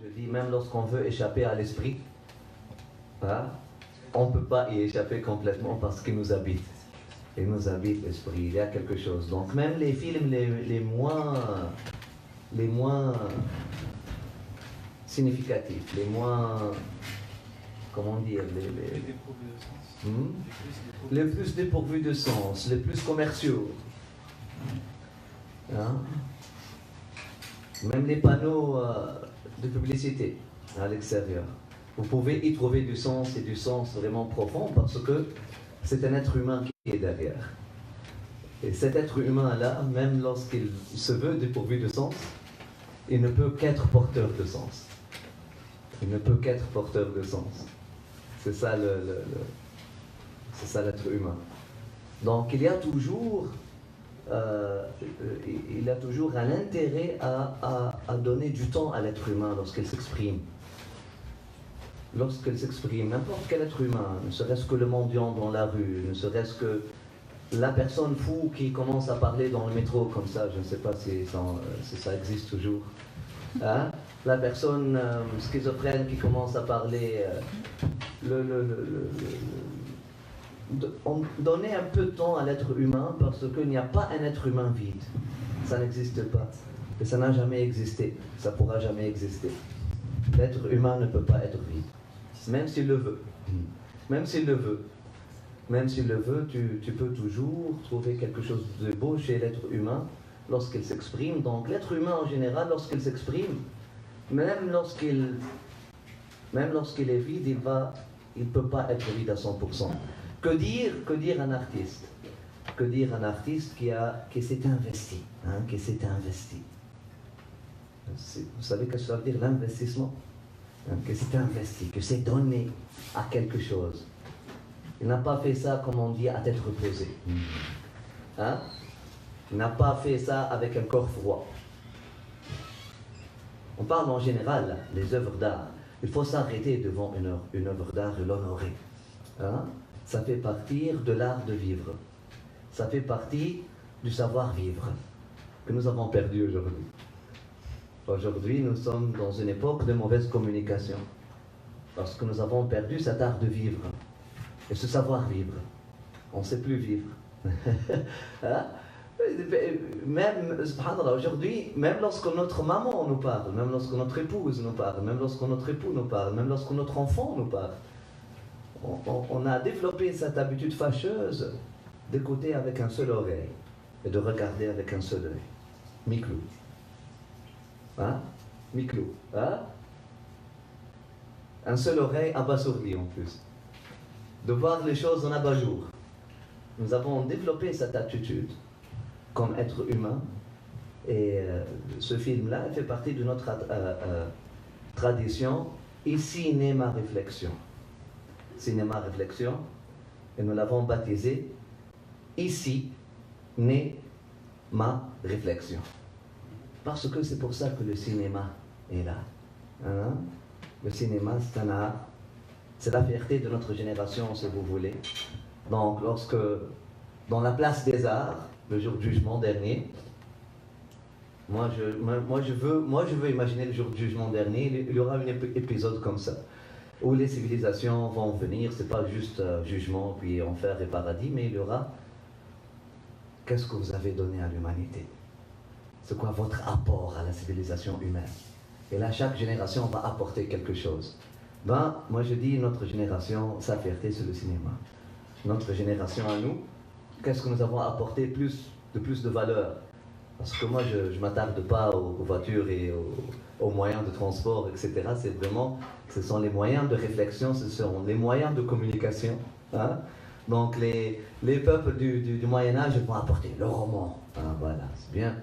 Je dis, même lorsqu'on veut échapper à l'esprit, hein, on ne peut pas y échapper complètement parce qu'il nous habite. Il nous habite l'esprit, il y a quelque chose. Donc même les films les moins significatifs, les moins, comment dire, les plus dépourvus de sens, les plus commerciaux. Hein? Même les panneaux de publicité à l'extérieur. Vous pouvez y trouver du sens et du sens vraiment profond parce que c'est un être humain qui est derrière. Et cet être humain-là, même lorsqu'il se veut dépourvu de sens, il ne peut qu'être porteur de sens. Il ne peut qu'être porteur de sens. C'est ça c'est ça l'être humain. Donc il y a toujours un intérêt à donner du temps à l'être humain lorsqu'il s'exprime. Lorsqu'il s'exprime, n'importe quel être humain, ne serait-ce que le mendiant dans la rue, ne serait-ce que la personne fou qui commence à parler dans le métro comme ça, je ne sais pas si ça existe toujours. Hein? La personne schizophrène qui commence à parler, donner un peu de temps à l'être humain parce qu'il n'y a pas un être humain vide. Ça n'existe pas. Et ça n'a jamais existé. Ça ne pourra jamais exister. L'être humain ne peut pas être vide. Même s'il le veut. Même s'il le veut. Même s'il le veut, tu peux toujours trouver quelque chose de beau chez l'être humain lorsqu'il s'exprime. Donc l'être humain en général, lorsqu'il s'exprime, même lorsqu'il est vide, il ne peut pas être vide à 100%. Que dire un artiste? Que dire un artiste qui s'est investi, hein, qui s'est investi? Vous savez ce que ça veut dire l'investissement? Hein, qui s'est investi, qui s'est donné à quelque chose. Il n'a pas fait ça, comme on dit, à tête reposée. Hein? Il n'a pas fait ça avec un corps froid. On parle en général, les œuvres d'art. Il faut s'arrêter devant une œuvre d'art et l'honorer. Hein? Ça fait partie de l'art de vivre. Ça fait partie du savoir-vivre que nous avons perdu aujourd'hui. Aujourd'hui, nous sommes dans une époque de mauvaise communication parce que nous avons perdu cet art de vivre et ce savoir-vivre. On ne sait plus vivre. Hein? Même, subhanallah, aujourd'hui, même lorsque notre maman nous parle, même lorsque notre épouse nous parle, même lorsque notre époux nous parle, même lorsque notre enfant nous parle, on a développé cette habitude fâcheuse d'écouter avec un seul oreille et de regarder avec un seul œil. Miklou. Hein? Miklou. Hein? Un seul oreille abasourdi en plus. De voir les choses en abat-jour. Nous avons développé cette attitude comme être humain et ce film-là fait partie de notre tradition. Ici naît ma réflexion. Cinéma réflexion, et nous l'avons baptisé Ici naît ma réflexion. Parce que c'est pour ça que le cinéma est là. Hein? Le cinéma, c'est un art. C'est la fierté de notre génération, si vous voulez. Donc, dans la place des arts, le jour du jugement dernier, moi je veux imaginer le jour du jugement dernier, il y aura un épisode comme ça, où les civilisations vont venir, c'est pas juste jugement, puis enfer et paradis, mais il y aura qu'est-ce que vous avez donné à l'humanité? C'est quoi votre apport à la civilisation humaine? Et là, chaque génération va apporter quelque chose. Moi je dis, notre génération, sa fierté, c'est le cinéma. Notre génération à nous, qu'est-ce que nous avons apporté plus de valeur? Parce que moi, je ne m'attarde pas aux voitures et aux moyens de transport, etc. C'est vraiment, ce sont les moyens de réflexion, ce sont les moyens de communication. Hein? Donc, les peuples du Moyen-Âge vont apporter le roman. Hein, voilà, c'est bien.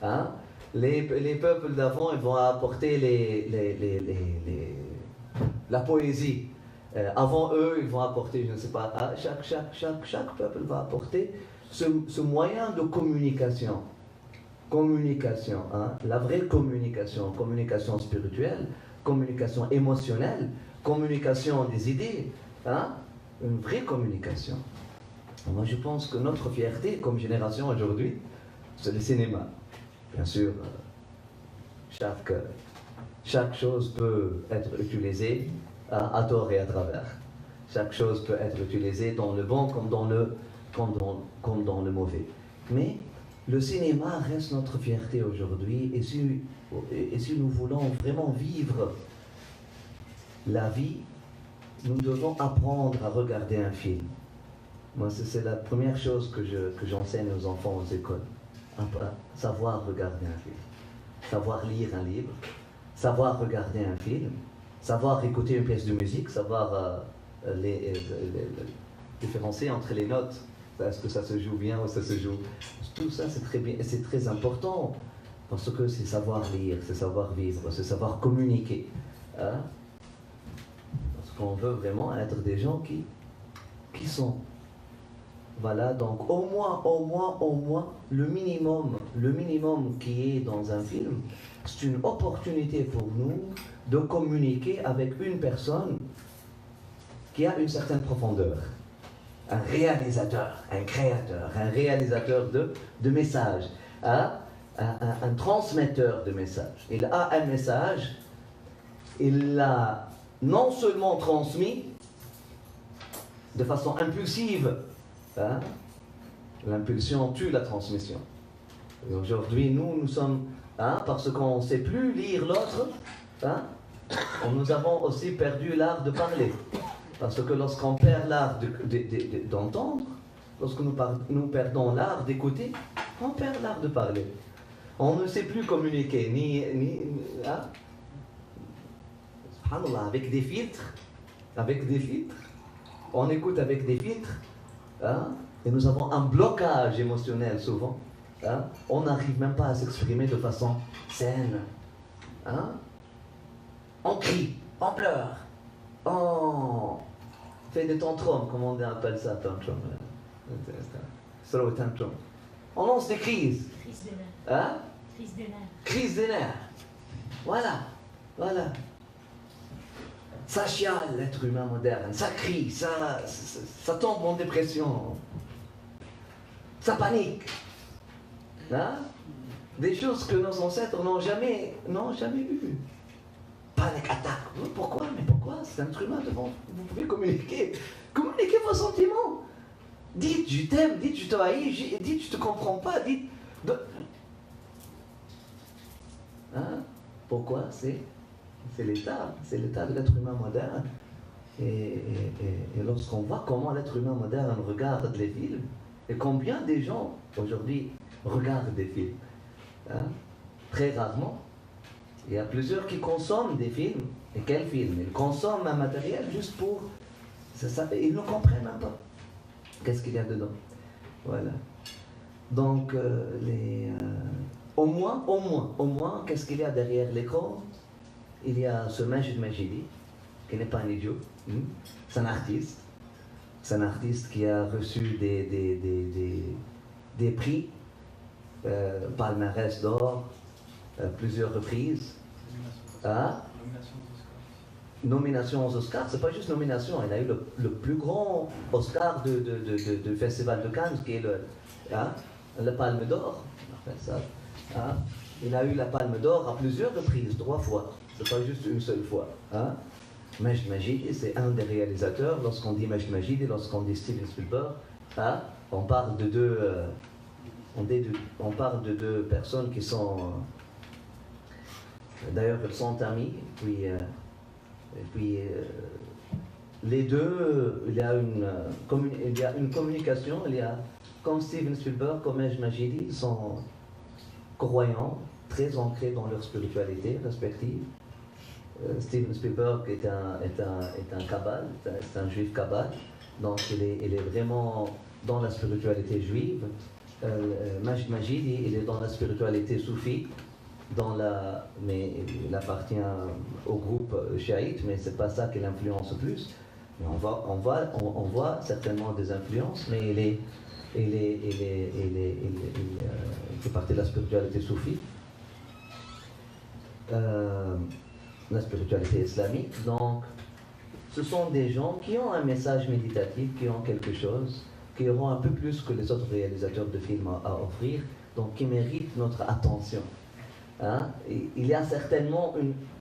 Hein? Les peuples d'avant, ils vont apporter la poésie. Avant eux, ils vont apporter, je ne sais pas, chaque peuple va apporter ce moyen de communication. Communication, hein? La vraie communication, communication spirituelle, communication émotionnelle, communication des idées, hein? Une vraie communication. Moi, je pense que notre fierté comme génération aujourd'hui, c'est le cinéma. Bien sûr, chaque chose peut être utilisée à tort et à travers. Chaque chose peut être utilisée dans le bon comme dans le mauvais. Mais le cinéma reste notre fierté aujourd'hui, et si nous voulons vraiment vivre la vie, nous devons apprendre à regarder un film. Moi, c'est la première chose que j'enseigne aux enfants aux écoles. Savoir regarder un film, savoir lire un livre, savoir regarder un film, savoir écouter une pièce de musique, savoir différencier entre les notes. Est-ce que ça se joue bien ou ça se joue... Tout ça, c'est très bien, c'est très important, parce que c'est savoir lire, c'est savoir vivre, c'est savoir communiquer. Hein? Parce qu'on veut vraiment être des gens qui sont... Voilà, donc au moins, le minimum qui est dans un film, c'est une opportunité pour nous de communiquer avec une personne qui a une certaine profondeur. Un réalisateur, un créateur, un réalisateur de messages, hein? un transmetteur de messages. Il a un message, il l'a non seulement transmis de façon impulsive, hein? L'impulsion tue la transmission. Et aujourd'hui, nous sommes, hein, parce qu'on ne sait plus lire l'autre, hein? Nous avons aussi perdu l'art de parler. Parce que lorsqu'on perd l'art d'entendre, lorsque nous perdons l'art d'écouter, on perd l'art de parler. On ne sait plus communiquer, hein? Subhanallah, avec des filtres, on écoute avec des filtres, hein? Et nous avons un blocage émotionnel souvent. Hein? On n'arrive même pas à s'exprimer de façon saine. Hein? On crie, on pleure, on fait des tantrums, comment on appelle ça, tantrum? Throw tantrum. On lance des crises. Crise des nerfs. Hein? Crise des nerfs. Crise des nerfs. Voilà. Ça chiale, l'être humain moderne. Ça crie, ça tombe en dépression. Ça panique. Hein? Des choses que nos ancêtres n'ont jamais eues. Panique, attaque. Pourquoi? Mais pourquoi? C'est un être humain devant. Vous pouvez communiquer. Communiquez vos sentiments. Dites je t'aime, dites je te haïs, dites je te comprends pas, dites. Hein? Pourquoi? C'est l'état de l'être humain moderne. Et lorsqu'on voit comment l'être humain moderne regarde les films, et combien des gens aujourd'hui regardent des films, hein? Très rarement. Il y a plusieurs qui consomment des films. Et quels films? Ils consomment un matériel juste pour... ils ne comprennent même pas qu'est-ce qu'il y a dedans. Voilà. Donc, au moins, qu'est-ce qu'il y a derrière l'écran? Il y a ce Majid Majidi, qui n'est pas un idiot. C'est un artiste. C'est un artiste qui a reçu des prix, palmarès d'or, plusieurs reprises. Hein? Nomination aux Oscars, c'est pas juste nomination, il a eu le plus grand Oscar du Festival de Cannes, qui est le Palme d'Or. Hein? Il a eu la Palme d'Or à plusieurs reprises, 3 fois. C'est pas juste une seule fois. Hein? Majid Majidi, c'est un des réalisateurs. Lorsqu'on dit Majid Majidi, lorsqu'on dit Steven Spielberg, hein? On parle de deux personnes qui sont... D'ailleurs, ils sont amis. Et puis les deux, il y a une communication. Comme Steven Spielberg, comme Majid Majidi, ils sont croyants, très ancrés dans leur spiritualité respective. Steven Spielberg est un kabbal, c'est un juif kabbal, donc il est vraiment dans la spiritualité juive. Majid Majidi, il est dans la spiritualité soufie, mais il appartient au groupe chiite, mais c'est pas ça qui l'influence le plus. Mais on voit certainement des influences, mais il fait partie de la spiritualité soufie. La spiritualité islamique. Donc, ce sont des gens qui ont un message méditatif, qui ont quelque chose, qui auront un peu plus que les autres réalisateurs de films à offrir, donc qui méritent notre attention. Hein? Il y a certainement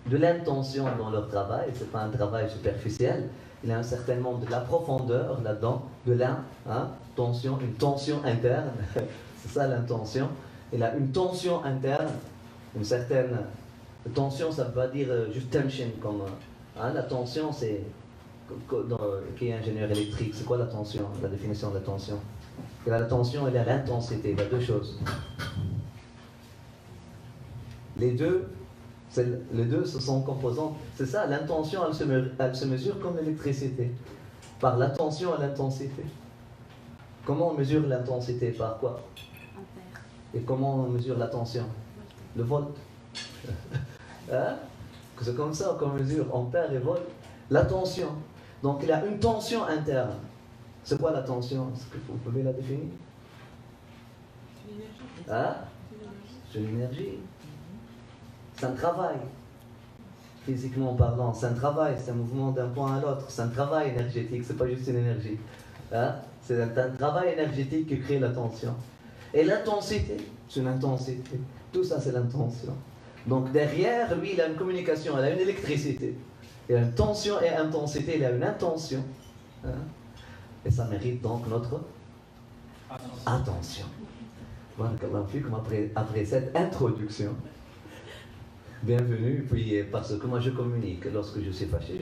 de l'intention dans leur travail, ce n'est pas un travail superficiel, il y a certainement de la profondeur là-dedans, de l'intention, une tension interne, c'est ça l'intention. Il a une tension interne, une certaine tension, ça ne veut pas dire juste tension, comme la tension, c'est qui est ingénieur électrique, c'est quoi la tension, la définition de la tension? Il y a la tension et il y a l'intensité, il y a deux choses. Les deux, ce sont composantes. C'est ça, l'intention, elle se mesure comme l'électricité, par la tension et l'intensité. Comment on mesure l'intensité? Par quoi? Ampère. Et comment on mesure la tension? Le volt. Hein? C'est comme ça qu'on mesure ampère et volt. La tension. Donc il y a une tension interne. C'est quoi la tension? Est-ce que vous pouvez la définir? C'est l'énergie. Hein? C'est l'énergie. C'est un travail. Physiquement parlant, c'est un travail, c'est un mouvement d'un point à l'autre, c'est un travail énergétique, c'est pas juste une énergie. Hein? C'est un travail énergétique qui crée la tension. Et l'intensité, c'est une intensité. Tout ça, c'est l'intention. Donc derrière, lui, il a une communication, il a une électricité. Il a une tension et intensité, il a une intention. Hein? Et ça mérite donc notre attention. Voilà, comme après cette introduction, bienvenue, puis parce que moi je communique. Lorsque je suis fâché,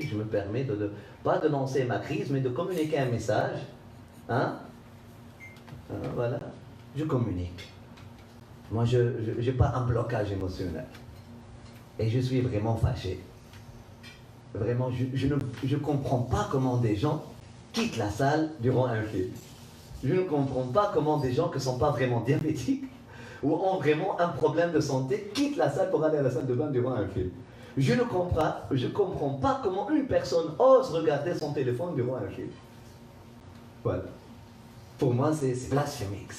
je me permets pas de lancer ma crise, mais de communiquer un message. Hein? Voilà, je communique. Moi, je n'ai pas un blocage émotionnel. Et je suis vraiment fâché. Vraiment, je ne comprends pas comment des gens quittent la salle durant un film. Je ne comprends pas comment des gens qui ne sont pas vraiment diabétiques ou ont vraiment un problème de santé quittent la salle pour aller à la salle de bain durant un film. Je ne comprends pas comment une personne ose regarder son téléphone durant un film. Voilà. Pour moi, c'est blasphémique.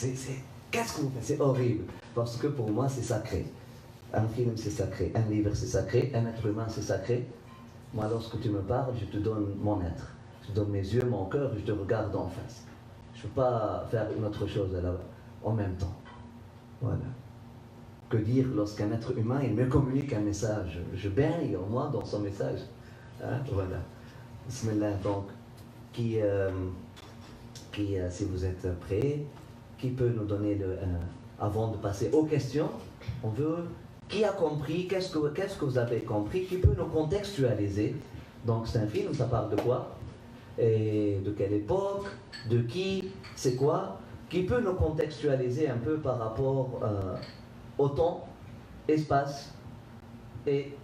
Qu'est-ce que vous faites? C'est horrible. Parce que pour moi, c'est sacré. Un film, c'est sacré. Un livre, c'est sacré. Un être humain, c'est sacré. Moi, lorsque tu me parles, je te donne mon être. Je te donne mes yeux, mon cœur, je te regarde en face. Je ne peux pas faire une autre chose en même temps. Voilà. Que dire lorsqu'un être humain, il me communique un message? Je baigne en moi dans son message. Hein? Voilà. Bismillah, donc, si vous êtes prêts, qui peut nous donner avant de passer aux questions, on veut, qui a compris, qu'est-ce que vous avez compris, qui peut nous contextualiser? Donc c'est un film, ça parle de quoi? Et de quelle époque? De qui? C'est quoi? Qui peut nous contextualiser un peu par rapport au temps, espace et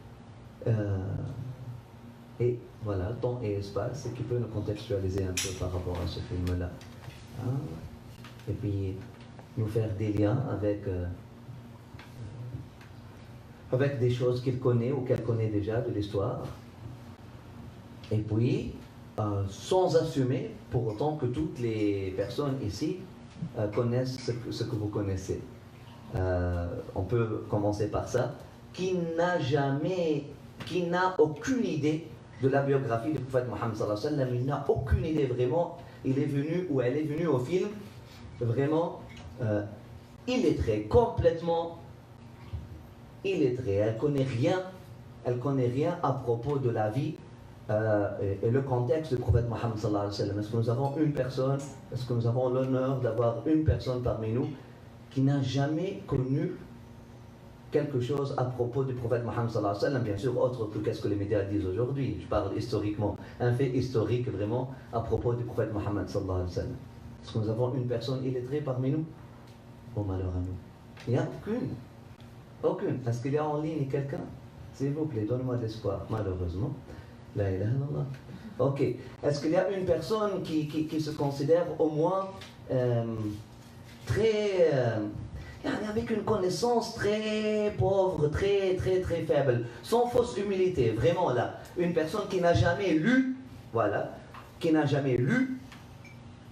voilà, temps et espace, et qui peut nous contextualiser un peu par rapport à ce film-là. Hein? Et puis nous faire des liens avec des choses qu'il connaît ou qu'elle connaît déjà de l'histoire. Et puis, sans assumer pour autant que toutes les personnes ici connaissent ce que vous connaissez. On peut commencer par ça. Qui n'a aucune idée de la biographie du prophète Mohammed sallallahu alayhi wa sallam, il n'a aucune idée vraiment, il est venu ou elle est venue au film vraiment illettrée, complètement illettrée. Elle connaît rien à propos de la vie et le contexte du prophète Mohammed sallallahu alayhi wa sallam. Est-ce que nous avons une personne, est-ce que nous avons l'honneur d'avoir une personne parmi nous qui n'a jamais connu quelque chose à propos du prophète Mohammed sallallahu alayhi wa sallam, bien sûr, autre que qu'est-ce que les médias disent aujourd'hui. Je parle historiquement, un fait historique vraiment à propos du prophète Mohammed sallallahu alayhi wa sallam. Est-ce que nous avons une personne illettrée parmi nous? Oh malheur à nous. Il n'y a aucune. Est-ce qu'il y a en ligne quelqu'un? S'il vous plaît, donnez-moi de l'espoir. Malheureusement. La ilaha illallah. Ok. Est-ce qu'il y a une personne qui se considère au moins très... avec une connaissance très pauvre, très faible, sans fausse humilité, vraiment là. Une personne qui n'a jamais lu, qui n'a jamais lu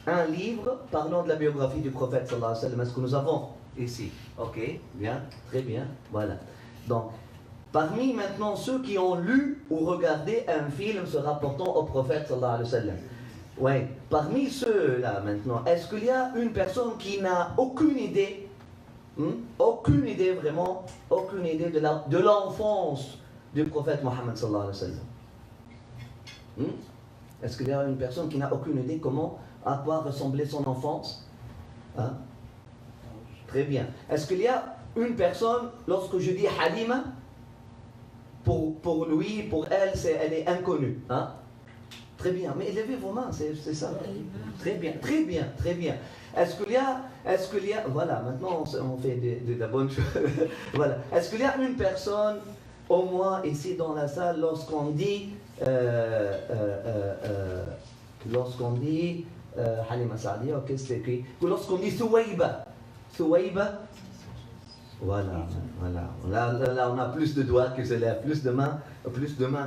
un livre parlant de la biographie du prophète sallallahu alayhi wa sallam. Est-ce que nous avons ici? Ok, bien, très bien, voilà. Donc, parmi maintenant ceux qui ont lu ou regardé un film se rapportant au prophète sallallahu alayhi wa sallam, ouais, parmi ceux-là maintenant, est-ce qu'il y a une personne qui n'a aucune idée Aucune idée vraiment, aucune idée de l'enfance du prophète Mohammed sallallahu alayhi wa sallam. Est-ce qu'il y a une personne qui n'a aucune idée à quoi ressemblait son enfance? Hein? Très bien. Est-ce qu'il y a une personne, lorsque je dis Halima, pour lui, pour elle, elle est inconnue. Hein? Très bien. Mais levez vos mains, c'est ça. Très bien, très bien, très bien. Est-ce qu'il y a, voilà, maintenant on fait de la bonne chose. Voilà. Est-ce qu'il y a une personne, au moins ici dans la salle, lorsqu'on dit Halima Saadi, ok, c'est écrit. Lorsqu'on dit Souaïba, voilà. Là, on a plus de doigts qui se lèvent, plus de mains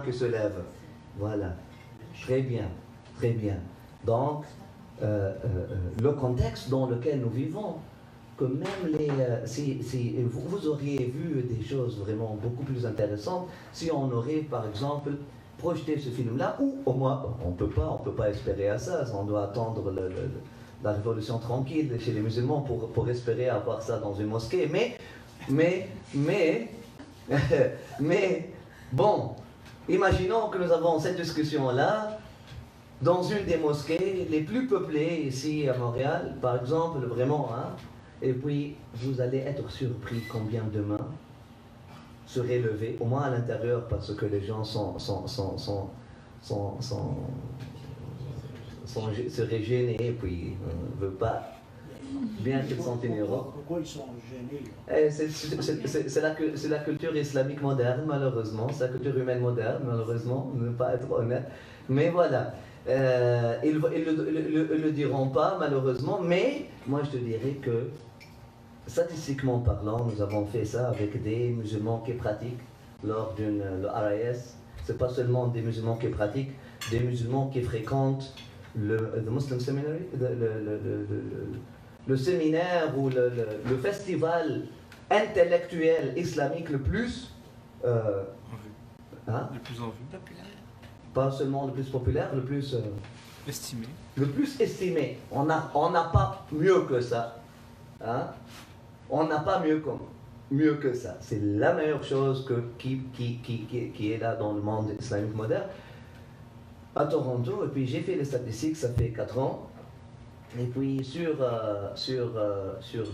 qui se lèvent. Voilà. Très bien. Donc, le contexte dans lequel nous vivons, que même si vous auriez vu des choses vraiment beaucoup plus intéressantes si on aurait, par exemple, projeté ce film-là, ou au moins, on peut pas espérer à ça, on doit attendre la révolution tranquille chez les musulmans pour espérer avoir ça dans une mosquée, mais bon, imaginons que nous avons cette discussion-là dans une des mosquées les plus peuplées ici à Montréal, par exemple, vraiment, hein, et puis vous allez être surpris combien de mains seraient levées, au moins à l'intérieur, parce que les gens seraient gênés, et puis ne veulent pas, bien qu'ils sont ignorants. Pourquoi ils sont gênés? C'est la culture islamique moderne, malheureusement, c'est la culture humaine moderne, malheureusement, ne pas être honnête. Mais voilà. Ils ne le diront pas malheureusement, mais moi je te dirais que statistiquement parlant, nous avons fait ça avec des musulmans qui pratiquent lors le RIS. C'est pas seulement des musulmans qui pratiquent, des musulmans qui fréquentent le Muslim Seminary, le séminaire ou le festival intellectuel islamique le plus le plus en vue. Pas seulement le plus populaire, le plus estimé. Le plus estimé. On n'a pas mieux que ça. Hein? On n'a pas mieux que ça. C'est la meilleure chose qui est là dans le monde islamique moderne. À Toronto, et puis j'ai fait les statistiques, ça fait 4 ans. Et puis sur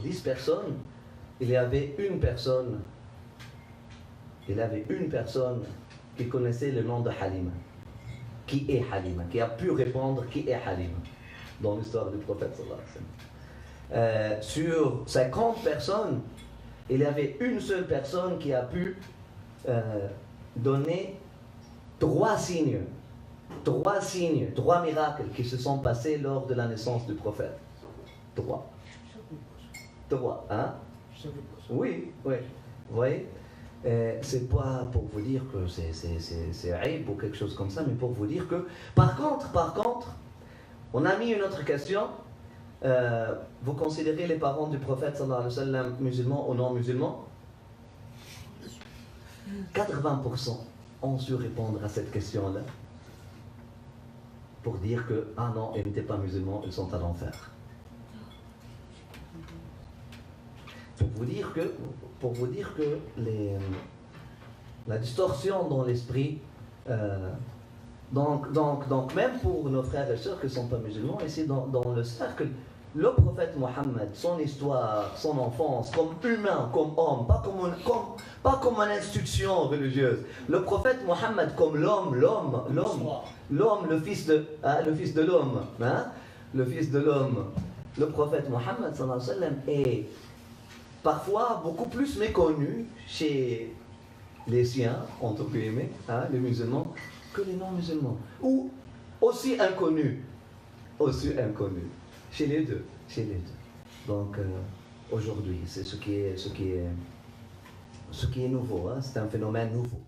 10 personnes, il y avait une personne qui connaissait le nom de Halima. Qui est Halima, qui a pu répondre qui est Halima dans l'histoire du prophète sallallahu alayhi wa sallam. Sur 50 personnes, il y avait une seule personne qui a pu donner 3 signes, 3 miracles qui se sont passés lors de la naissance du prophète. 3, hein? Oui. Vous voyez? C'est pas pour vous dire que c'est aïb ou quelque chose comme ça, mais pour vous dire que, par contre, on a mis une autre question. Vous considérez les parents du prophète sallallahu alayhi wa sallam musulmans ou non musulmans? 80% ont su répondre à cette question-là pour dire que, ah non, ils n'étaient pas musulmans, ils sont à l'enfer. Pour vous dire que la distorsion dans l'esprit, donc même pour nos frères et sœurs qui ne sont pas musulmans, ici dans le cercle, le prophète Mohammed, son histoire, son enfance, comme humain, comme homme, pas comme une institution religieuse. Le prophète Mohammed comme l'homme, le fils de l'homme, hein? Le fils de l'homme. Le prophète Mohammed sallallahu alayhi wa sallam est parfois beaucoup plus méconnu chez les siens, entre guillemets, hein, les musulmans, que les non-musulmans. Ou aussi inconnu chez les deux. Donc aujourd'hui, c'est ce qui est nouveau, hein, c'est un phénomène nouveau.